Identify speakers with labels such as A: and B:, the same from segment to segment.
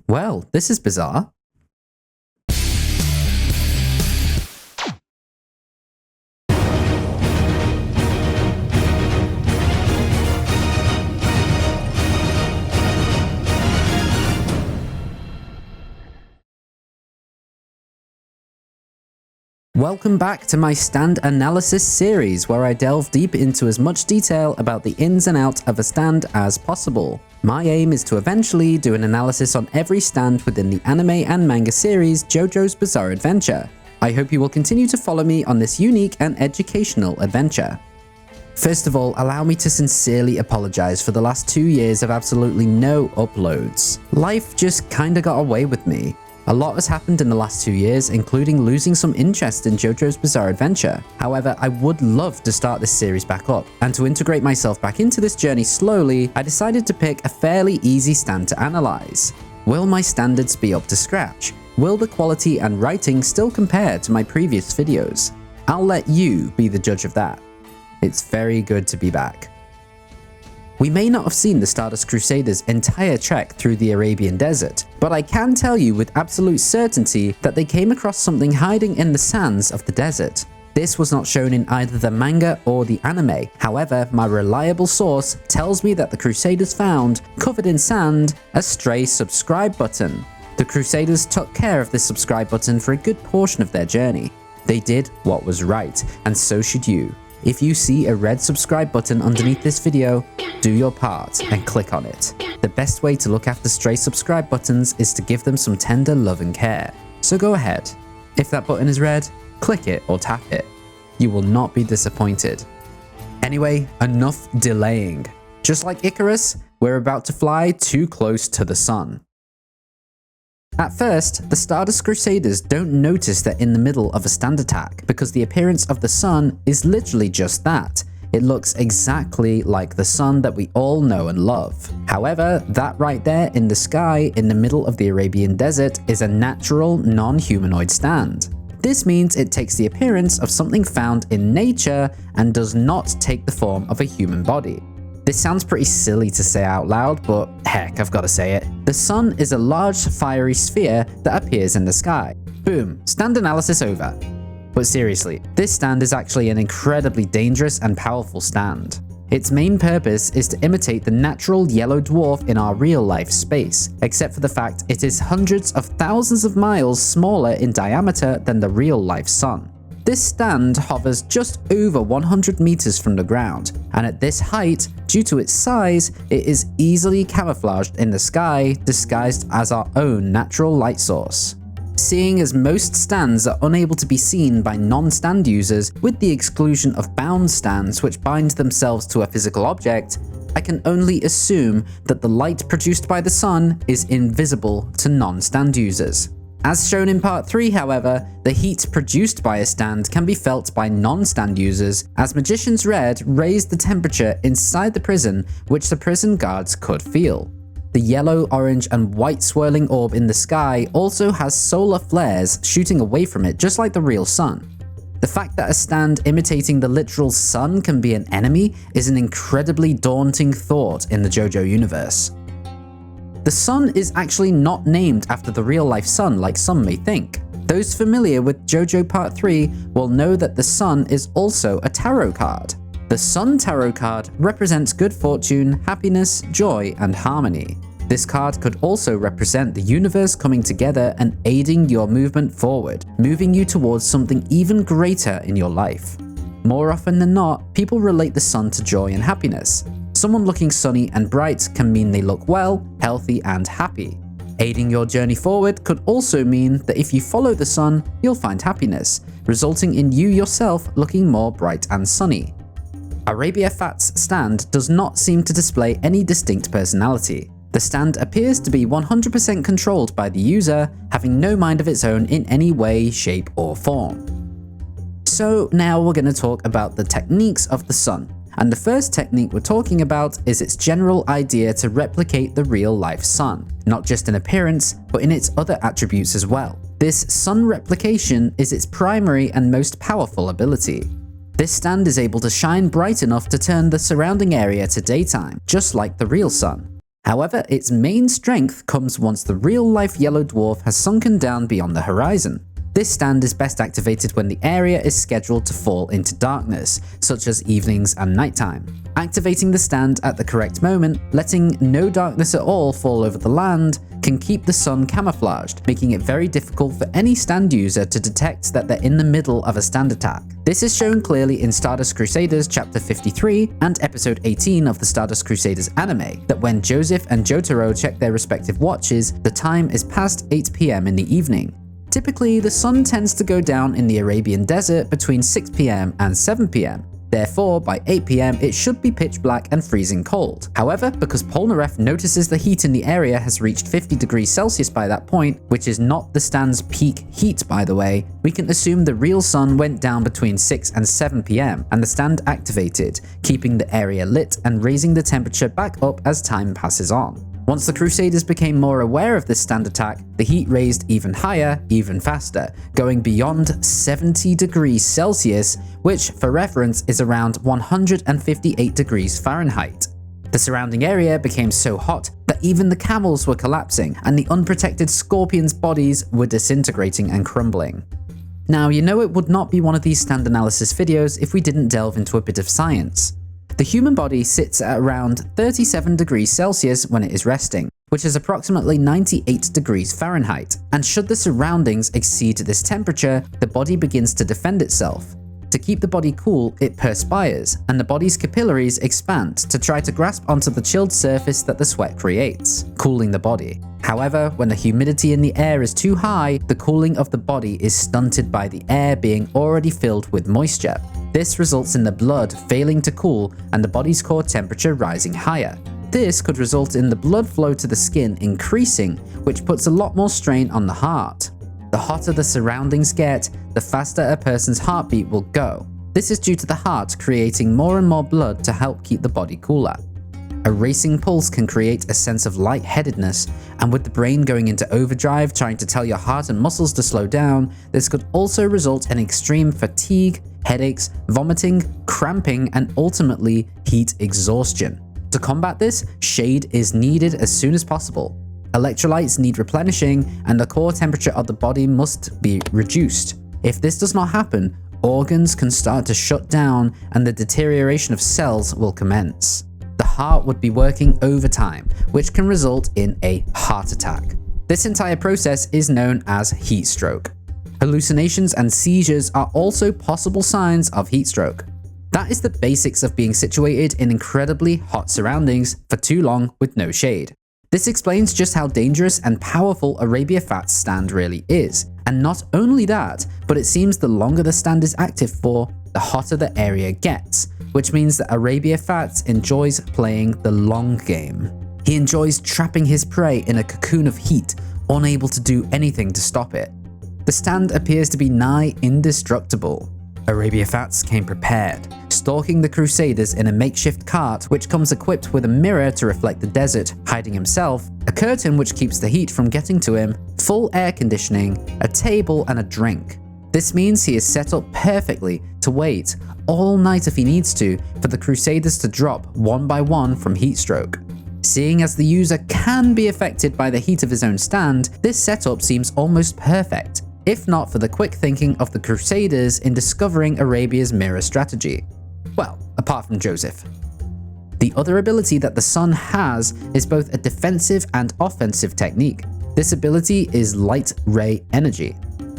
A: Well, this is bizarre. Welcome back to my stand analysis series, where I delve deep into as much detail about the ins and outs of a stand as possible. My aim is to eventually do an analysis on every stand within the anime and manga series JoJo's Bizarre Adventure. I hope you will continue to follow me on this unique and educational adventure. First of all, allow me to sincerely apologize for the last 2 years of absolutely no uploads. Life just kinda got away with me. A lot has happened in the last 2 years, including losing some interest in JoJo's Bizarre Adventure. However, I would love to start this series back up, and to integrate myself back into this journey slowly, I decided to pick a fairly easy stand to analyze. Will my standards be up to scratch? Will the quality and writing still compare to my previous videos? I'll let you be the judge of that. It's very good to be back. We may not have seen the Stardust Crusaders' entire trek through the Arabian desert, but I can tell you with absolute certainty that they came across something hiding in the sands of the desert. This was not shown in either the manga or the anime. However, my reliable source tells me that the Crusaders found, covered in sand, a stray subscribe button. The Crusaders took care of this subscribe button for a good portion of their journey. They did what was right, and so should you. If you see a red subscribe button underneath this video, do your part and click on it. The best way to look after stray subscribe buttons is to give them some tender love and care. So go ahead. If that button is red, click it or tap it. You will not be disappointed. Anyway, enough delaying. Just like Icarus, we're about to fly too close to the sun. At first, the Stardust Crusaders don't notice they're in the middle of a stand attack, because the appearance of the sun is literally just that. It looks exactly like the sun that we all know and love. However, that right there in the sky in the middle of the Arabian desert is a natural, non-humanoid stand. This means it takes the appearance of something found in nature and does not take the form of a human body. This sounds pretty silly to say out loud, but heck, I've got to say it. The sun is a large fiery sphere that appears in the sky. Boom, stand analysis over. But seriously, this stand is actually an incredibly dangerous and powerful stand. Its main purpose is to imitate the natural yellow dwarf in our real-life space, except for the fact it is hundreds of thousands of miles smaller in diameter than the real-life sun. This stand hovers just over 100 meters from the ground, and at this height, due to its size, it is easily camouflaged in the sky, disguised as our own natural light source. Seeing as most stands are unable to be seen by non-stand users, with the exclusion of bound stands which bind themselves to a physical object, I can only assume that the light produced by the sun is invisible to non-stand users. As shown in part 3, however, the heat produced by a stand can be felt by non-stand users, as Magician's Red raised the temperature inside the prison, which the prison guards could feel. The yellow, orange, and white swirling orb in the sky also has solar flares shooting away from it, just like the real sun. The fact that a stand imitating the literal sun can be an enemy is an incredibly daunting thought in the JoJo universe. The sun is actually not named after the real-life sun like some may think. Those familiar with JoJo Part 3 will know that the sun is also a tarot card. The Sun Tarot card represents good fortune, happiness, joy, and harmony. This card could also represent the universe coming together and aiding your movement forward, moving you towards something even greater in your life. More often than not, people relate the sun to joy and happiness. Someone looking sunny and bright can mean they look well, healthy, and happy. Aiding your journey forward could also mean that if you follow the sun, you'll find happiness, resulting in you yourself looking more bright and sunny. Arabia Fat's stand does not seem to display any distinct personality. The stand appears to be 100% controlled by the user, having no mind of its own in any way, shape, or form. So now we're going to talk about the techniques of the sun. And the first technique we're talking about is its general idea to replicate the real-life sun, not just in appearance, but in its other attributes as well. This sun replication is its primary and most powerful ability. This stand is able to shine bright enough to turn the surrounding area to daytime, just like the real sun. However, its main strength comes once the real-life yellow dwarf has sunken down beyond the horizon. This stand is best activated when the area is scheduled to fall into darkness, such as evenings and nighttime. Activating the stand at the correct moment, letting no darkness at all fall over the land, can keep the sun camouflaged, making it very difficult for any stand user to detect that they're in the middle of a stand attack. This is shown clearly in Stardust Crusaders chapter 53 and episode 18 of the Stardust Crusaders anime, that when Joseph and Jotaro check their respective watches, the time is past 8 PM in the evening. Typically, the sun tends to go down in the Arabian desert between 6 PM and 7 PM. Therefore, by 8 PM, it should be pitch black and freezing cold. However, because Polnareff notices the heat in the area has reached 50 degrees Celsius by that point, which is not the stand's peak heat by the way, we can assume the real sun went down between 6 and 7 PM and the stand activated, keeping the area lit and raising the temperature back up as time passes on. Once the Crusaders became more aware of this stand attack, the heat raised even higher, even faster, going beyond 70 degrees Celsius, which, for reference, is around 158 degrees Fahrenheit. The surrounding area became so hot that even the camels were collapsing, and the unprotected scorpions' bodies were disintegrating and crumbling. Now, you know it would not be one of these stand analysis videos if we didn't delve into a bit of science. The human body sits at around 37 degrees Celsius when it is resting, which is approximately 98 degrees Fahrenheit, and should the surroundings exceed this temperature, the body begins to defend itself. To keep the body cool, it perspires, and the body's capillaries expand to try to grasp onto the chilled surface that the sweat creates, cooling the body. However, when the humidity in the air is too high, the cooling of the body is stunted by the air being already filled with moisture. This results in the blood failing to cool and the body's core temperature rising higher. This could result in the blood flow to the skin increasing, which puts a lot more strain on the heart. The hotter the surroundings get, the faster a person's heartbeat will go. This is due to the heart creating more and more blood to help keep the body cooler. A racing pulse can create a sense of lightheadedness, and with the brain going into overdrive trying to tell your heart and muscles to slow down, this could also result in extreme fatigue, headaches, vomiting, cramping, and ultimately heat exhaustion. To combat this, shade is needed as soon as possible. Electrolytes need replenishing, and the core temperature of the body must be reduced. If this does not happen, organs can start to shut down and the deterioration of cells will commence. The heart would be working overtime, which can result in a heart attack. This entire process is known as heat stroke. Hallucinations and seizures are also possible signs of heat stroke. That is the basics of being situated in incredibly hot surroundings for too long with no shade. This explains just how dangerous and powerful Arabia Fat's stand really is. And not only that, but it seems the longer the stand is active for, the hotter the area gets, which means that Arabia Fat enjoys playing the long game. He enjoys trapping his prey in a cocoon of heat, unable to do anything to stop it. The stand appears to be nigh indestructible. Arabia Fats came prepared, stalking the Crusaders in a makeshift cart which comes equipped with a mirror to reflect the desert, hiding himself, a curtain which keeps the heat from getting to him, full air conditioning, a table and a drink. This means he is set up perfectly to wait all night if he needs to for the Crusaders to drop one by one from heat stroke. Seeing as the user can be affected by the heat of his own stand, this setup seems almost perfect, if not for the quick thinking of the Crusaders in discovering Arabia's mirror strategy. Well, apart from Joseph. The other ability that the sun has is both a defensive and offensive technique. This ability is light ray energy.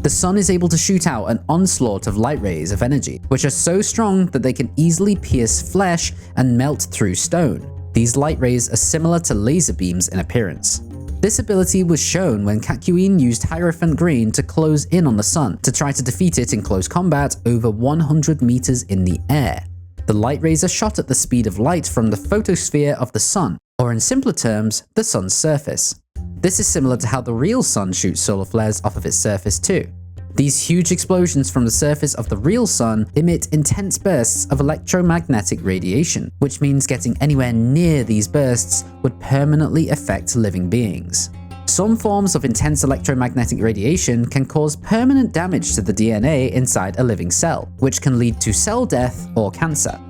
A: The sun is able to shoot out an onslaught of light rays of energy, which are so strong that they can easily pierce flesh and melt through stone. These light rays are similar to laser beams in appearance. This ability was shown when Kakyoin used Hierophant Green to close in on the sun to try to defeat it in close combat over 100 meters in the air. The light rays are shot at the speed of light from the photosphere of the sun, or in simpler terms, the sun's surface. This is similar to how the real sun shoots solar flares off of its surface too. These huge explosions from the surface of the real sun emit intense bursts of electromagnetic radiation, which means getting anywhere near these bursts would permanently affect living beings. Some forms of intense electromagnetic radiation can cause permanent damage to the DNA inside a living cell, which can lead to cell death or cancer.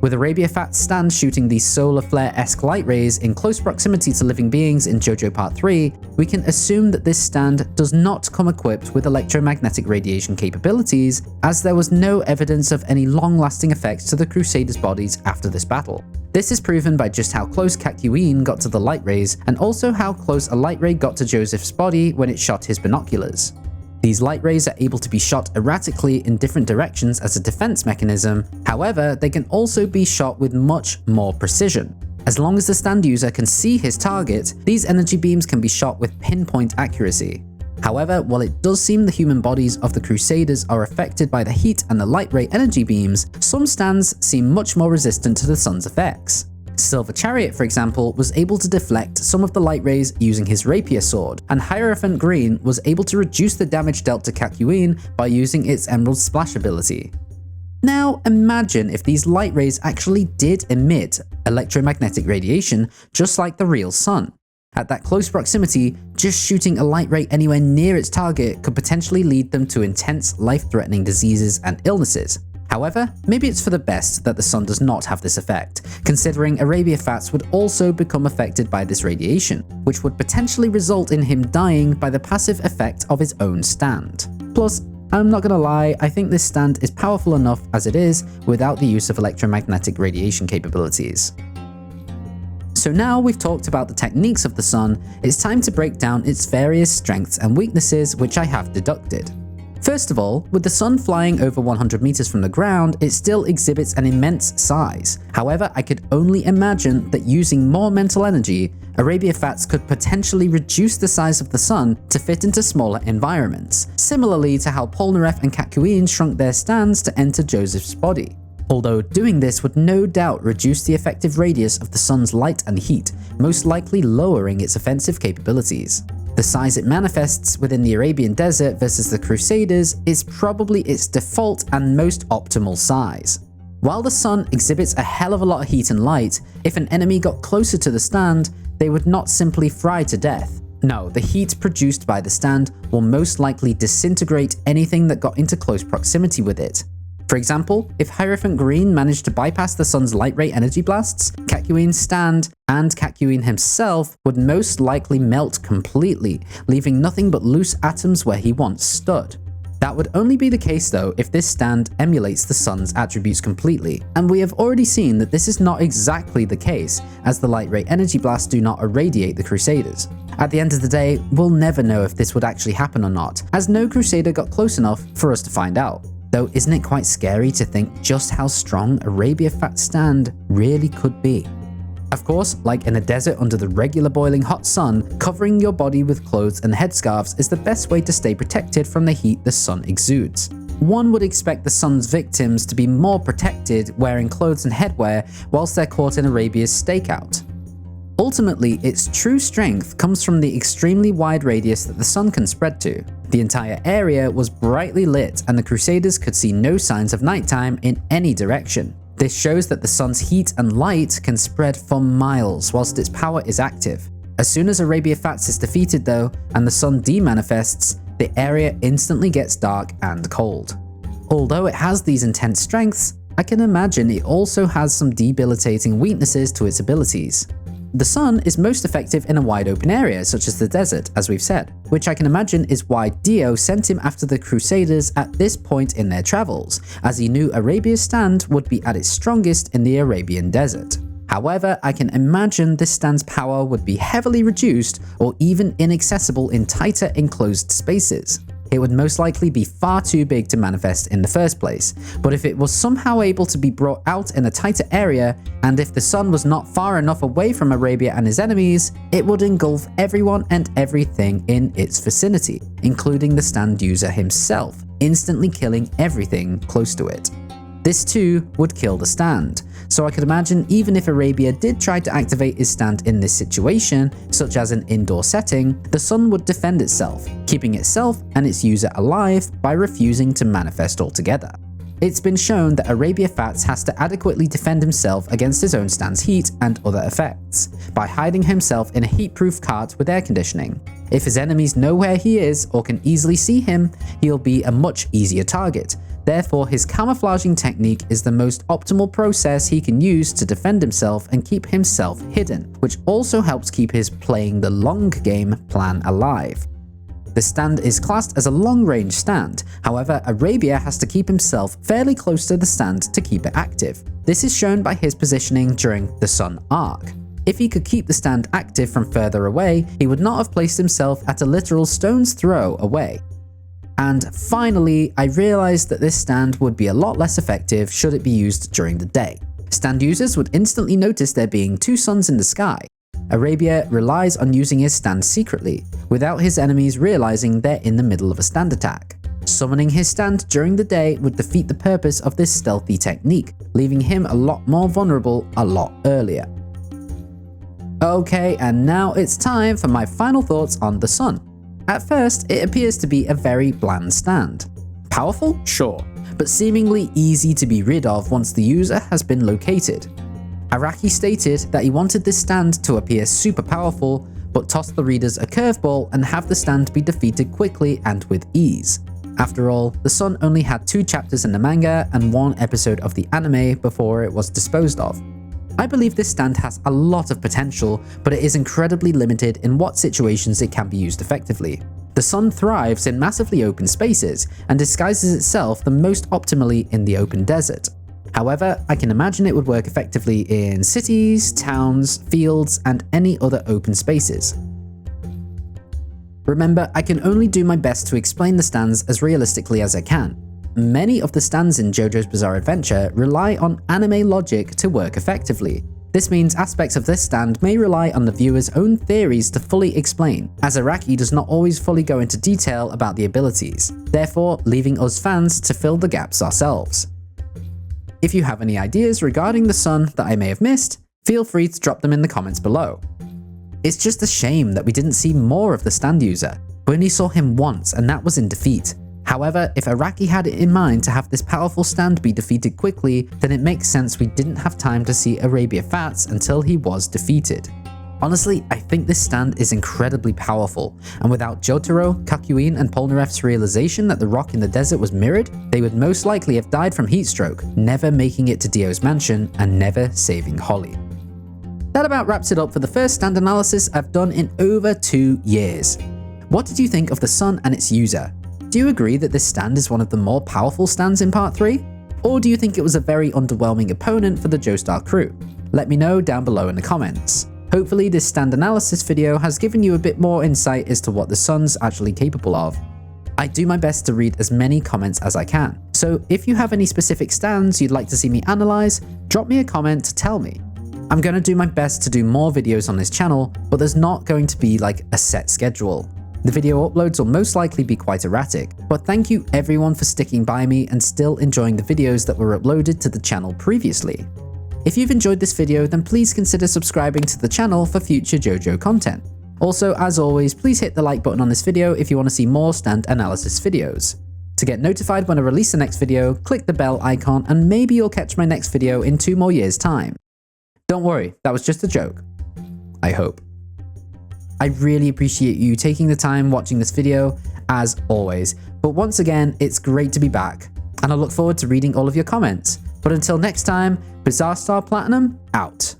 A: With Arabia Fat's stand shooting these solar flare-esque light rays in close proximity to living beings in Jojo Part 3, we can assume that this stand does not come equipped with electromagnetic radiation capabilities, as there was no evidence of any long-lasting effects to the Crusaders' bodies after this battle. This is proven by just how close Kakyoin got to the light rays, and also how close a light ray got to Joseph's body when it shot his binoculars. These light rays are able to be shot erratically in different directions as a defense mechanism, however, they can also be shot with much more precision. As long as the stand user can see his target, these energy beams can be shot with pinpoint accuracy. However, while it does seem the human bodies of the Crusaders are affected by the heat and the light ray energy beams, some stands seem much more resistant to the sun's effects. Silver Chariot, for example, was able to deflect some of the light rays using his rapier sword, and Hierophant Green was able to reduce the damage dealt to Kakyoin by using its Emerald Splash ability. Now imagine if these light rays actually did emit electromagnetic radiation just like the real sun. At that close proximity, just shooting a light ray anywhere near its target could potentially lead them to intense, life-threatening diseases and illnesses. However, maybe it's for the best that the sun does not have this effect, considering Arabia Fats would also become affected by this radiation, which would potentially result in him dying by the passive effect of his own stand. Plus, I'm not gonna lie, I think this stand is powerful enough as it is without the use of electromagnetic radiation capabilities. So now we've talked about the techniques of the sun, it's time to break down its various strengths and weaknesses which I have deducted. First of all, with the sun flying over 100 meters from the ground, it still exhibits an immense size. However, I could only imagine that using more mental energy, Arabia Fats could potentially reduce the size of the sun to fit into smaller environments, similarly to how Polnareff and Kakyoin shrunk their stands to enter Joseph's body. Although doing this would no doubt reduce the effective radius of the sun's light and heat, most likely lowering its offensive capabilities. The size it manifests within the Arabian Desert versus the Crusaders is probably its default and most optimal size. While the sun exhibits a hell of a lot of heat and light, if an enemy got closer to the stand, they would not simply fry to death. No, the heat produced by the stand will most likely disintegrate anything that got into close proximity with it. For example, if Hierophant Green managed to bypass the sun's light ray energy blasts, Kakyoin's stand and Kakyoin himself would most likely melt completely, leaving nothing but loose atoms where he once stood. That would only be the case though if this stand emulates the sun's attributes completely, and we have already seen that this is not exactly the case, as the light ray energy blasts do not irradiate the Crusaders. At the end of the day, we'll never know if this would actually happen or not, as no Crusader got close enough for us to find out. Though isn't it quite scary to think just how strong Arabia Fat's stand really could be? Of course, like in a desert under the regular boiling hot sun, covering your body with clothes and headscarves is the best way to stay protected from the heat the sun exudes. One would expect the sun's victims to be more protected wearing clothes and headwear whilst they're caught in Arabia's stakeout. Ultimately, its true strength comes from the extremely wide radius that the sun can spread to. The entire area was brightly lit and the Crusaders could see no signs of nighttime in any direction. This shows that the sun's heat and light can spread for miles whilst its power is active. As soon as Arabia Fats is defeated though, and the sun demanifests, the area instantly gets dark and cold. Although it has these intense strengths, I can imagine it also has some debilitating weaknesses to its abilities. The sun is most effective in a wide open area such as the desert, as we've said, which I can imagine is why Dio sent him after the Crusaders at this point in their travels, as he knew Arabia's stand would be at its strongest in the Arabian desert. However, I can imagine this stand's power would be heavily reduced or even inaccessible in tighter enclosed spaces. It would most likely be far too big to manifest in the first place, but if it was somehow able to be brought out in a tighter area, and if the sun was not far enough away from Arabia and his enemies, it would engulf everyone and everything in its vicinity, including the stand user himself, instantly killing everything close to it. This too would kill the stand, so I could imagine even if Arabia did try to activate his stand in this situation, such as an indoor setting, the sun would defend itself, keeping itself and its user alive by refusing to manifest altogether. It's been shown that Arabia Fats has to adequately defend himself against his own stand's heat and other effects, by hiding himself in a heat-proof cart with air conditioning. If his enemies know where he is or can easily see him, he'll be a much easier target, Therefore, his camouflaging technique is the most optimal process he can use to defend himself and keep himself hidden, which also helps keep his playing the long game plan alive. The stand is classed as a long-range stand, however, Arabia has to keep himself fairly close to the stand to keep it active. This is shown by his positioning during the Sun arc. If he could keep the stand active from further away, he would not have placed himself at a literal stone's throw away. And finally, I realized that this stand would be a lot less effective should it be used during the day. Stand users would instantly notice there being two suns in the sky. Arabia relies on using his stand secretly, without his enemies realizing they're in the middle of a stand attack. Summoning his stand during the day would defeat the purpose of this stealthy technique, leaving him a lot more vulnerable a lot earlier. Okay, and now it's time for my final thoughts on the sun. At first, it appears to be a very bland stand. Powerful? Sure, but seemingly easy to be rid of once the user has been located. Araki stated that he wanted this stand to appear super powerful, but tossed the readers a curveball and have the stand be defeated quickly and with ease. After all, the sun only had 2 chapters in the manga and 1 episode of the anime before it was disposed of. I believe this stand has a lot of potential, but it is incredibly limited in what situations it can be used effectively. The sun thrives in massively open spaces and disguises itself the most optimally in the open desert. However, I can imagine it would work effectively in cities, towns, fields, and any other open spaces. Remember, I can only do my best to explain the stands as realistically as I can. Many of the stands in JoJo's Bizarre Adventure rely on anime logic to work effectively. This means aspects of this stand may rely on the viewer's own theories to fully explain, as Araki does not always fully go into detail about the abilities, therefore leaving us fans to fill the gaps ourselves. If you have any ideas regarding the sun that I may have missed, feel free to drop them in the comments below. It's just a shame that we didn't see more of the stand user. We only saw him once, and that was in defeat. However, if Araki had it in mind to have this powerful stand be defeated quickly, then it makes sense we didn't have time to see Arabia Fats until he was defeated. Honestly, I think this stand is incredibly powerful, and without Jotaro, Kakuin, and Polnareff's realization that the rock in the desert was mirrored, they would most likely have died from heatstroke, never making it to Dio's mansion and never saving Holly. That about wraps it up for the first stand analysis I've done in over 2 years. What did you think of the sun and its user? Do you agree that this stand is one of the more powerful stands in part 3? Or do you think it was a very underwhelming opponent for the Joestar crew? Let me know down below in the comments. Hopefully this stand analysis video has given you a bit more insight as to what the sun's actually capable of. I do my best to read as many comments as I can, so if you have any specific stands you'd like to see me analyze, drop me a comment to tell me. I'm going to do my best to do more videos on this channel, but there's not going to be like a set schedule. The video uploads will most likely be quite erratic, but thank you everyone for sticking by me and still enjoying the videos that were uploaded to the channel previously. If you've enjoyed this video, then please consider subscribing to the channel for future JoJo content. Also, as always, please hit the like button on this video if you want to see more stand analysis videos. To get notified when I release the next video, click the bell icon and maybe you'll catch my next video in 2 more years' time. Don't worry, that was just a joke. I hope. I really appreciate you taking the time watching this video, as always, but once again, it's great to be back, and I look forward to reading all of your comments. But until next time, Bizarre Star Platinum out.